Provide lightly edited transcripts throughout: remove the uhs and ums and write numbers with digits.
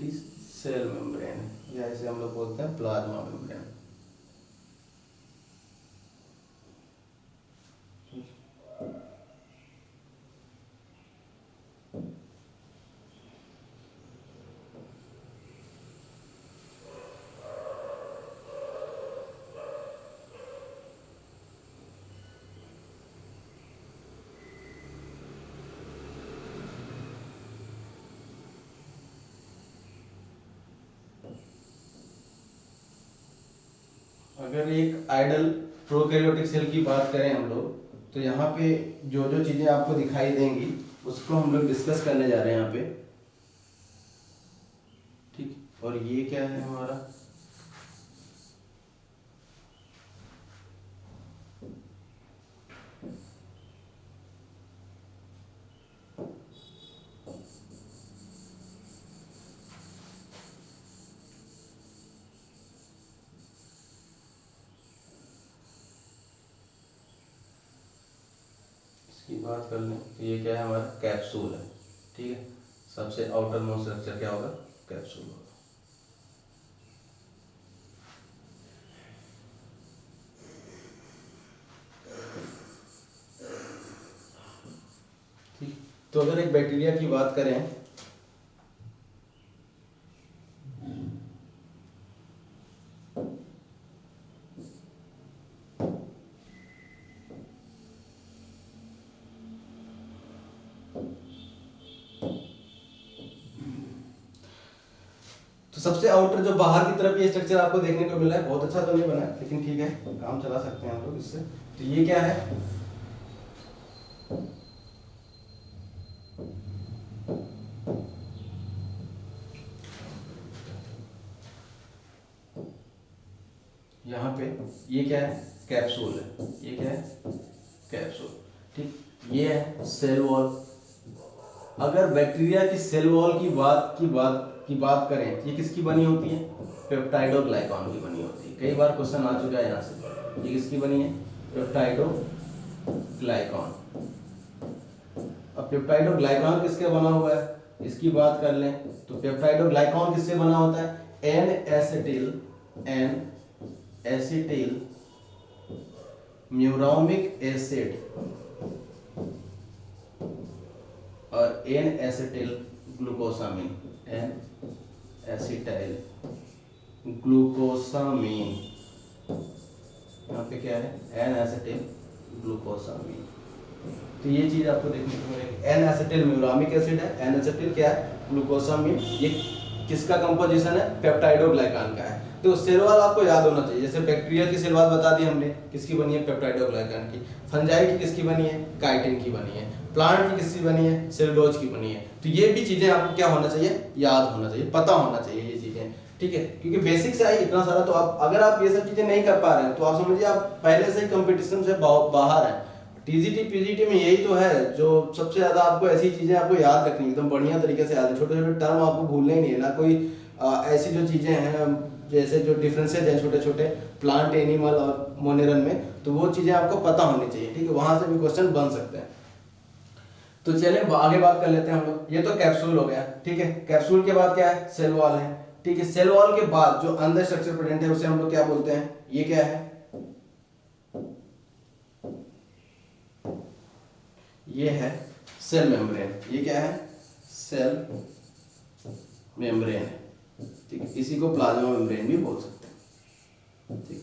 इसकी cell membrane है, या इसे हम लोग बोलते हैं प्लाज्मा मेम्ब्रेन। अगर एक आइडल प्रोकैरियोटिक सेल की बात करें हम लोग, तो यहाँ पे जो जो चीज़ें आपको दिखाई देंगी उसको हम लोग डिस्कस करने जा रहे हैं यहाँ पे, ठीक। और ये क्या है हमारा, की बात कर लें तो ये क्या है हमारा कैप्सूल है, ठीक है। सबसे आउटर मोस्ट स्ट्रक्चर क्या होगा, कैप्सूल होगा। ठीक, तो अगर एक बैक्टीरिया की बात करें, तो सबसे आउटर जो बाहर की तरफ ये स्ट्रक्चर आपको देखने को मिला है, बहुत अच्छा तो नहीं बना है लेकिन ठीक है, काम चला सकते हैं हम लोग इससे। तो ये क्या है, यहाँ पे ये क्या है, कैप्सूल है। ये क्या है, कैप्सूल, ठीक। ये है सेल वॉल। अगर बैक्टीरिया की सेल वॉल की बात करें, ये किसकी बनी होती है, पेप्टाइडोग्लाइकॉन की बनी होती है। कई बार क्वेश्चन आ चुका है यहाँ से, ये किसकी बनी है, पेप्टाइडोग्लाइकॉन। अब पेप्टाइडोग्लाइकॉन किसके बना हुआ है, इसकी बात कर लें तो पेप्टाइडोग्लाइकॉन किससे बना होता है, एन एसिटिल म्यूरामिक एसिड और N acetyl glucosamine, N acetyl glucosamine, यहाँ पे क्या है, एन एसिटिल ग्लूकोसामिन। तो ये चीज आपको देखने को मिलेगी, एन एसिटिल म्यूरामिक एसिड है, एन एसिटिल क्या है, ग्लूकोसामिन। ये किसका कंपोजिशन है, पेप्टाइडोग्लाइकान का है। तो सेल वॉल आपको याद होना चाहिए। जैसे बैक्टीरिया की सेल वॉल बता दी हमने, किसकी बनी है, पेप्टाइडोग्लाइकान की। फंजाई की किसकी बनी है, काइटिन की बनी है। प्लांट की किसकी बनी है, सेलुलोज की बनी है। तो ये भी चीजें आपको क्या होना चाहिए, याद होना चाहिए, पता होना चाहिए ये चीजें, ठीक है। क्योंकि बेसिक से आई इतना सारा, तो आप अगर आप ये सब चीजें नहीं कर पा रहे हैं तो आप समझिए आप पहले से ही कंपटीशन से बाहर हैं। टीजीटी पीजीटी में यही तो है, जो सबसे ज्यादा आपको ऐसी चीजें आपको याद रखनी एकदम बढ़िया तरीके से याद है। छोटे छोटे टर्म आपको भूलने ही नहीं है ना, कोई ऐसी जो चीजें हैं, जैसे जो डिफरेंसेज हैं छोटे छोटे प्लांट, एनिमल और मोनेरन में, तो वो चीजें आपको पता होनी चाहिए, ठीक है। वहां से भी क्वेश्चन बन सकते हैं। तो चलिए आगे बात कर लेते हैं हम लोग। ये तो कैप्सूल हो गया, ठीक है। कैप्सूल के बाद क्या है, सेल वॉल है, ठीक है। सेल वॉल के बाद जो अंदर स्ट्रक्चर प्रेजेंट है उसे हम लोग क्या बोलते हैं, ये क्या है, ये है सेल मेम्ब्रेन। ये क्या है, सेल मेम्ब्रेन है, ठीक है। इसी को प्लाज्मा मेम्ब्रेन भी बोल सकते हैं, ठीक।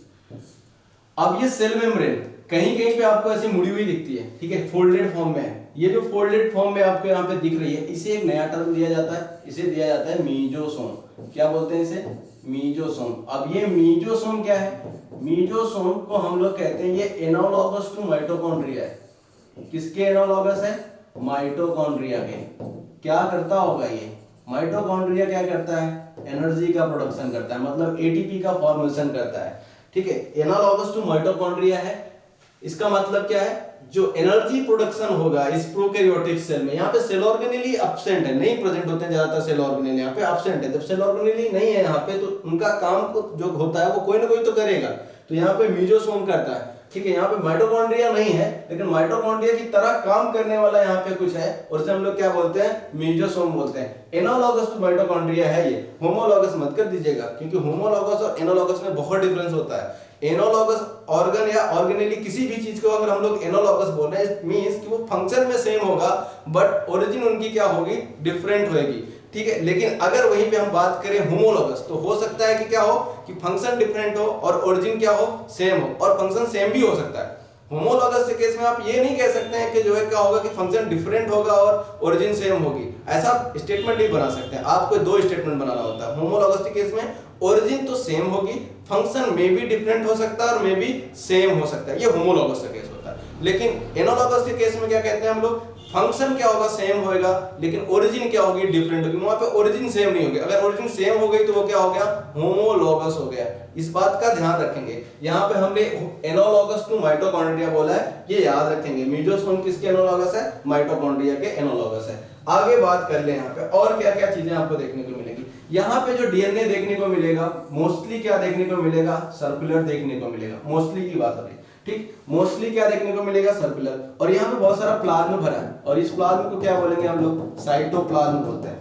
अब ये सेल मेम्ब्रेन कहीं कहीं पे आपको ऐसी मुड़ी हुई दिखती है, ठीक है, फोल्डेड फॉर्म में है। ये जो फोल्डेड फॉर्म में आपको यहाँ पे दिख रही है, इसे एक नया टर्म दिया जाता है, इसे दिया जाता है मीजोसोम। क्या बोलते हैं इसे, मीजोसोम। अब ये मीजोसोम क्या है, मीजोसोम को हम लोग कहते हैं ये एनालॉगस टू माइटोकॉन्ड्रिया है। किसके एनालॉगस है, माइटोकॉन्ड्रिया के। क्या करता होगा ये, माइटोकॉन्ड्रिया क्या करता है, एनर्जी का प्रोडक्शन करता है, मतलब एटीपी का फॉर्मेशन करता है, ठीक है। एनालॉगस टू माइटोकॉन्ड्रिया है, इसका मतलब क्या है, जो एनर्जी प्रोडक्शन होगा इस प्रोकैरियोटिक सेल में। यहाँ पे सेल ऑर्गेनेली एब्सेंट है, नहीं प्रेजेंट होते हैं ज्यादातर सेल ऑर्गेनेली, यहाँ पे एब्सेंट है। जब सेल ऑर्गेनेली नहीं है यहाँ पे, तो उनका काम को जो होता है वो कोई ना कोई तो करेगा। तो यहाँ पे मीजोसोम करता है। ठीक है। यहाँ पे माइटोकॉन्ड्रिया नहीं है, लेकिन माइटोकॉन्ड्रिया की तरह काम करने वाला यहाँ पे कुछ है, और इसे हम लोग क्या बोलते हैं, मेसोसोम बोलते हैं। एनालॉगस टू माइटोकॉन्ड्रिया है ये, होमोलॉगस मत कर दीजिएगा, क्योंकि होमोलॉगस और एनालॉगस में बहुत डिफरेंस होता है। एनालॉगस ऑर्गन या ऑर्गेनेली किसी भी चीज को अगर हम लोग एनालॉगस बोल रहे हैं, मींस कि वो फंक्शन में सेम होगा बट ओरिजिन उनकी क्या होगी, डिफरेंट होगी, ठीक है। लेकिन अगर वहीं पे हम बात करें होमोलॉगस, तो हो सकता है कि क्या हो, कि फंक्शन डिफरेंट हो और ओरिजिन क्या हो, सेम हो, और फंक्शन सेम भी हो सकता है। होमोलॉगस के केस में आप ये नहीं कह सकते हैं कि जो है क्या होगा कि फंक्शन डिफरेंट होगा और ओरिजिन सेम होगी, ऐसा स्टेटमेंट नहीं बना सकते हैं। आपको दो स्टेटमेंट बनाना होता है। होमोलॉगस के केस में ओरिजिन तो सेम होगी, फंक्शन में भी डिफरेंट हो सकता है और में भी सेम हो सकता है, ये होमोलॉगस का केस होता है। लेकिन एनालॉगस के केस में क्या कहते हैं हम लोग, फंक्शन क्या होगा, सेम होएगा, लेकिन ओरिजिन क्या होगी, डिफरेंट होगी। वहां पे ओरिजिन सेम नहीं होगी, अगर ओरिजिन सेम हो गई तो वो क्या हो गया, होमोलॉगस हो गया। इस बात का ध्यान रखेंगे। यहाँ पे हमने एनालॉगस टू माइटोकॉन्ड्रिया बोला है, ये याद रखेंगे। मेसोसोम किसके एनालॉगस है, माइटोकॉन्ड्रिया के एनालॉगस है। आगे बात कर ले यहाँ पे और क्या क्या चीजें आपको देखने को मिलेगी। यहाँ पे जो डीएनए देखने को मिलेगा, मोस्टली क्या देखने को मिलेगा, सर्कुलर देखने को मिलेगा। मोस्टली की बात हो रही है, ठीक। मोस्टली क्या देखने को मिलेगा, सर्कुलर। और यहाँ पे बहुत सारा प्लाज्म भरा है, और इस प्लाज्म को क्या बोलेंगे हम लोग, साइटोप्लाज्म बोलते हैं,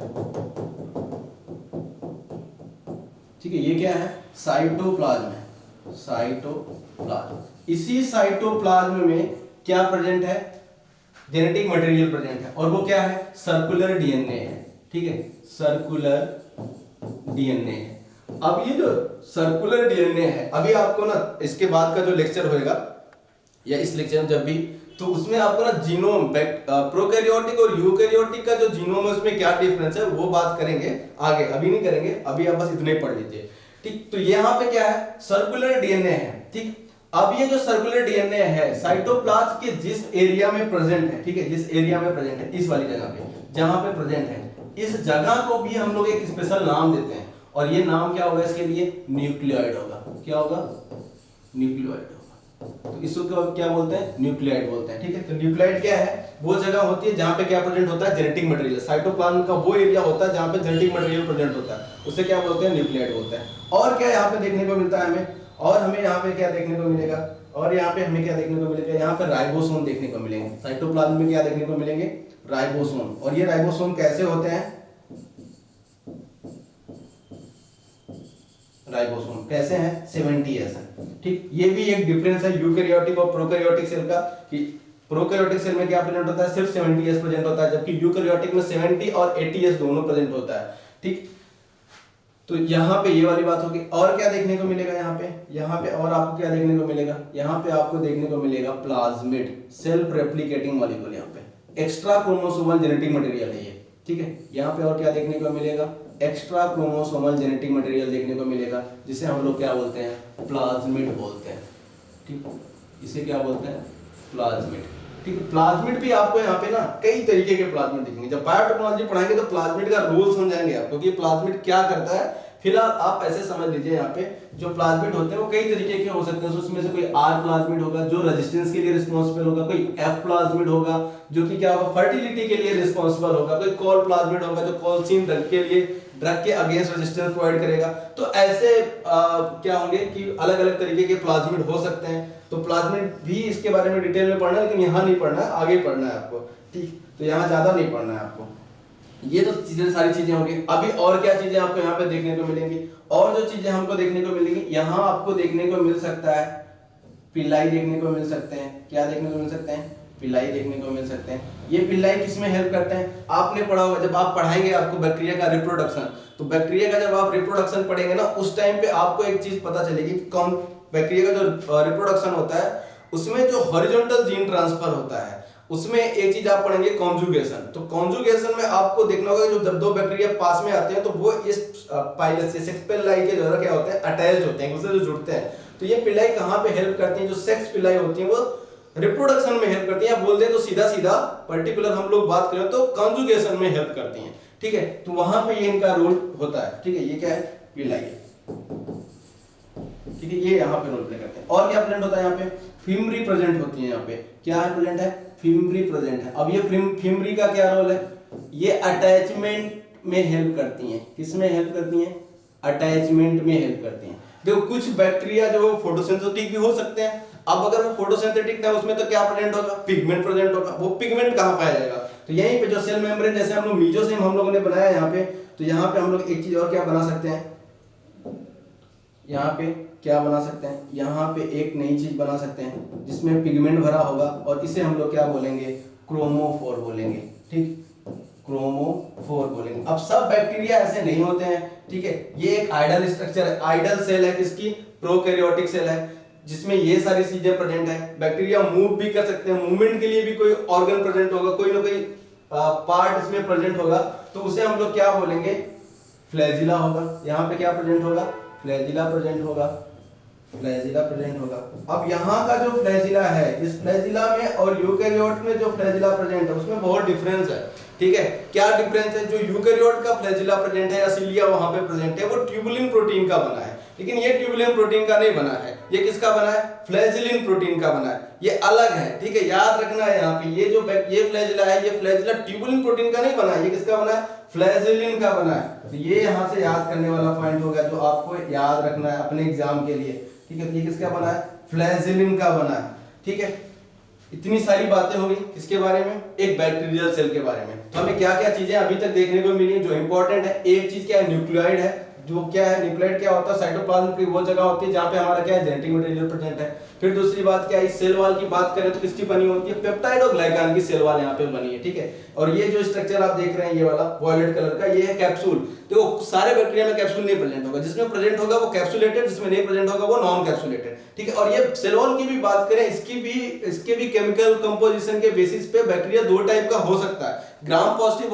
ठीक है। ये क्या है, साइटोप्लाज्म है, साइटोप्लाज्म। इसी साइटोप्लाज्म में क्या प्रेजेंट है, जेनेटिक मटेरियल प्रेजेंट है, और वो क्या है, सर्कुलर डीएनए है, ठीक है, सर्कुलर डीएनए है। अब ये जो सर्कुलर डीएनए है, अभी आपको ना इसके बाद का जो लेक्चर होएगा या इस लेक्चर में जब भी, तो उसमें आपको ना जीनोम, प्रोकैरियोटिक और यूकैरियोटिक का जो जीनोम है उसमें क्या डिफरेंस है वो बात करेंगे आगे, अभी नहीं करेंगे, अभी आप बस इतने पढ़ लीजिए, ठीक। तो यहाँ पे क्या है, सर्कुलर डीएनए है, ठीक। अब ये जो सर्कुलर डीएनए है साइटोप्लाज्म के जिस एरिया में प्रेजेंट है, ठीक है, जिस एरिया में प्रेजेंट है, इस वाली जगह पे जहां पे प्रेजेंट है, इस जगह को भी हम लोग एक स्पेशल नाम देते हैं, और ये नाम क्या होगा इसके लिए, न्यूक्लियोइड होगा। क्या होगा, न्यूक्लियोइड होगा। तो इसको क्या बोलते हैं, न्यूक्लियोइड बोलते हैं, ठीक है। तो न्यूक्लियोइड क्या है, वो जगह होती है जहां पे क्या प्रेजेंट होता है, जेनेटिक मटेरियल। साइटोप्लाज्म का वो एरिया होता है जहां पे जेनेटिक मटेरियल प्रेजेंट होता है, उसे क्या बोलते हैं, न्यूक्लियोइड बोलते हैं। और क्या यहाँ पे देखने को मिलता है हमें, और हमें यहाँ पे क्या देखने को मिलेगा, और यहाँ पे हमें क्या देखने को मिलेगा, यहाँ पे राइबोसोम देखने को मिलेंगे। साइटोप्लाज्म में क्या देखने को मिलेंगे, राइबोसोम। और ये राइबोसोम कैसे होते हैं, राइबोसोम कैसे हैं, 70S है, ठीक। ये भी एक डिफरेंस है यूकैरियोटिक और प्रोकैरियोटिक सेल का, कि प्रोकैरियोटिक सेल में क्या प्रेजेंट होता है, सिर्फ 70S प्रेजेंट होता है, जबकि यूकैरियोटिक में 70 और 80S दोनों प्रेजेंट होता है, ठीक। तो यहाँ पे ये वाली बात होगी। और क्या देखने को मिलेगा यहाँ पे और आपको क्या देखने को मिलेगा, यहाँ पे आपको देखने को मिलेगा प्लाज्मिड, सेल्फ रेप्लिकेटिंग मॉलिक्यूल। यहाँ पे एक्स्ट्रा क्रोमोसोमल जेनेटिक मटेरियल है ये, ठीक है। यहाँ पे और क्या देखने को मिलेगा, एक्स्ट्रा क्रोमोसोमल जेनेटिक मटेरियल देखने को मिलेगा, जिसे हम लोग क्या बोलते हैं, प्लाज्मिड बोलते हैं, ठीक। इसे क्या बोलते हैं, प्लाज्मिड, ठीक है। प्लाज्मिड भी आपको यहाँ पे ना कई तरीके के प्लाज्मिड दिखेंगे। जब बायोटेक्नोलॉजी पढ़ाएंगे तो प्लाज्मिड का रोल समझाएंगे आप, क्योंकि प्लाज्मिड क्या करता है। फिलहाल आप ऐसे समझ लीजिए, यहाँ पे जो प्लाज्मिड होते हैं वो कई तरीके के हो सकते हैं। उसमें से कोई आर प्लाज्मिड होगा जो रेजिस्टेंस के लिए रिस्पॉन्सिबल होगा, कोई एफ प्लाज्मिड होगा जो कि क्या होगा, फर्टिलिटी के लिए रिस्पॉन्सिबल होगा, कोई कॉल प्लाज्मिड होगा जो कॉल्सिन ड्रग के लिए, ड्रग के अगेंस्ट रेजिस्टेंस प्रोवाइड करेगा। तो ऐसे क्या होंगे कि अलग अलग तरीके के प्लाज्मिड हो सकते हैं। तो प्लाज्मिड भी इसके बारे में डिटेल में पढ़ना है, लेकिन यहाँ नहीं पढ़ना है, आगे पढ़ना है आपको, ठीक। तो यहाँ ज्यादा नहीं पढ़ना है आपको। ये तो चीजें, सारी चीजें होंगी। अभी और क्या चीजें आपको यहाँ पे देखने को मिलेंगी, और जो चीजें हमको देखने को मिलेंगी, यहाँ आपको देखने को मिल सकता है पिल्लाई देखने को मिल सकते हैं। क्या देखने को मिल सकते हैं, पिल्लाई देखने को मिल सकते हैं। ये पिल्लाई किसमें हेल्प करते हैं, आपने पढ़ा होगा, जब आप पढ़ाएंगे आपको बैक्टीरिया का रिप्रोडक्शन, तो बैक्टीरिया का जब आप रिप्रोडक्शन पढ़ेंगे ना, उस टाइम पे आपको एक चीज पता चलेगी, कौन बैक्टीरिया का जो रिप्रोडक्शन होता है उसमें जो हॉरिजॉन्टल जीन ट्रांसफर होता है, उसमें एक चीज आप पढ़ेंगे, कॉन्जुगेशन। तो कॉन्जुगेशन में आपको देखना होगा जो जब दो बैक्टीरिया पास में आते हैं तो वो इस पाइलस से सेक्स पिल्लाई के द्वारा क्या होते हैं, अटैच्ड होते हैं, उससे जो जुड़ते हैं। तो ये पिल्लाई कहाँ पे हेल्प करती है, जो सेक्स पिल्लाई होती है वो रिप्रोडक्शन में हेल्प करती है, या बोल दें तो सीधा सीधा पर्टिकुलर हम लोग बात करें तो कॉन्जुगेशन में हेल्प करती हैं, ठीक है। तो वहां पे ये इनका रोल होता है, ठीक है। ये क्या है, पिल्लाई, ठीक है, ये यहाँ पे रोल प्ले करते हैं। और क्या प्रेजेंट होता है, यहाँ पे फिमरी प्रेजेंट होती है। यहाँ पे क्या है, प्रेजेंट है, फिमरी प्रेजेंट है। अब ये फिमरी का क्या रोल है, ये अटैचमेंट में हेल्प करती हैं। किसमें हेल्प करती हैं, अटैचमेंट में हेल्प करती हैं। देखो कुछ बैक्टीरिया जो फोटोसिंथेटिक भी हो सकते हैं, अब अगर वो फोटोसिंथेटिक था उसमें तो क्या प्रेजेंट होगा, पिगमेंट प्रेजेंट होगा। वो पिगमेंट कहाँ पाया जाएगा, तो यहीं पे जो सेल मेम्ब्रेन जैसे हम लोग मीजोसिम हम लोगों ने बनाया यहाँ पे, तो यहाँ पे हम लोग एक चीज और क्या बना सकते हैं, यहाँ पे क्या बना सकते हैं, यहाँ पे एक नई चीज बना सकते हैं जिसमें पिगमेंट भरा होगा और इसे हम लोग क्या बोलेंगे, क्रोमोफोर बोलेंगे। ठीक, क्रोमोफोर बोलेंगे। अब सब बैक्टीरिया ऐसे नहीं होते हैं, ठीक है। ये एक आइडल स्ट्रक्चर है, आइडल सेल है किसकी, प्रोकैरियोटिक सेल है, जिसमें ये सारी चीजें प्रेजेंट है। बैक्टीरिया मूव भी कर सकते हैं, मूवमेंट के लिए भी कोई ऑर्गन प्रेजेंट होगा, कोई ना कोई पार्ट इसमें प्रेजेंट होगा, तो उसे हम लोग क्या बोलेंगे, फ्लैजिला होगा। यहाँ पे क्या प्रेजेंट होगा, फ्लैजिला प्रेजेंट होगा, फ्लैजिला प्रेजेंट होगा। अब यहाँ का जो फ्लैजिला है, इस फ्लैजिला में और यूकेरियोट में जो फ्लैजिला प्रेजेंट है उसमें बहुत डिफरेंस है, ठीक है। क्या डिफरेंस है, जो यूकेरियोट का फ्लैजिला प्रेजेंट है या सिलिया वहां पे प्रेजेंट है, वो ट्यूबुलिन प्रोटीन का बना है, लेकिन ये ट्यूबुलिन प्रोटीन का नहीं बना है। ये किसका बना है, फ्लैजिलिन प्रोटीन का बना है, ये अलग है, ठीक है। याद रखना है यहाँ पे, ये जो ये फ्लैजिला है, ये फ्लैजिला ट्यूबुलिन प्रोटीन का नहीं बना है, ये किसका बना है, फ्लैजिलिन का बना है। तो ये यहाँ से याद करने वाला पॉइंट होगा जो आपको याद रखना है अपने एग्जाम के लिए, ठीक है। ये किसका बना है, फ्लैजिलिन का बना है, ठीक है। इतनी सारी बातें हो गई किसके बारे में, एक बैक्टीरियल सेल के बारे में। तो हमें क्या क्या चीजें अभी तक देखने को मिली जो इंपॉर्टेंट है। एक चीज क्या है, न्यूक्लियोइड है। जो क्या है, न्यूक्लियोइड क्या होता है, साइटोप्लाज्म की वो जगह होती है जहां पे हमारा क्या है, जेनेटिक मटेरियल प्रेजेंट है। फिर दूसरी बात क्या है, इस सेल वॉल की बात करें तो किसकी बनी होती है, पेप्टाइड और ग्लाइकान की सेल वॉल यहाँ पे बनी है, ठीक है। और ये जो स्ट्रक्चर आप देख रहे हैं, ये वाला वॉयलेट कलर का, ये है कैप्सूल। तो सारे बैक्टीरिया में कैप्सूल नहीं प्रेजेंट होगा, जिसमें प्रेजेंट होगा वो कैप्सुलेटेड, जिसमें नहीं प्रेजेंट होगा वो नॉन कैप्सुलेटेड, ठीक है। और ये सेल वॉल की भी बात करें, इसके भी केमिकल कंपोजिशन के बेसिस पे बैक्टीरिया दो टाइप का हो सकता है, ग्राम पॉजिटिव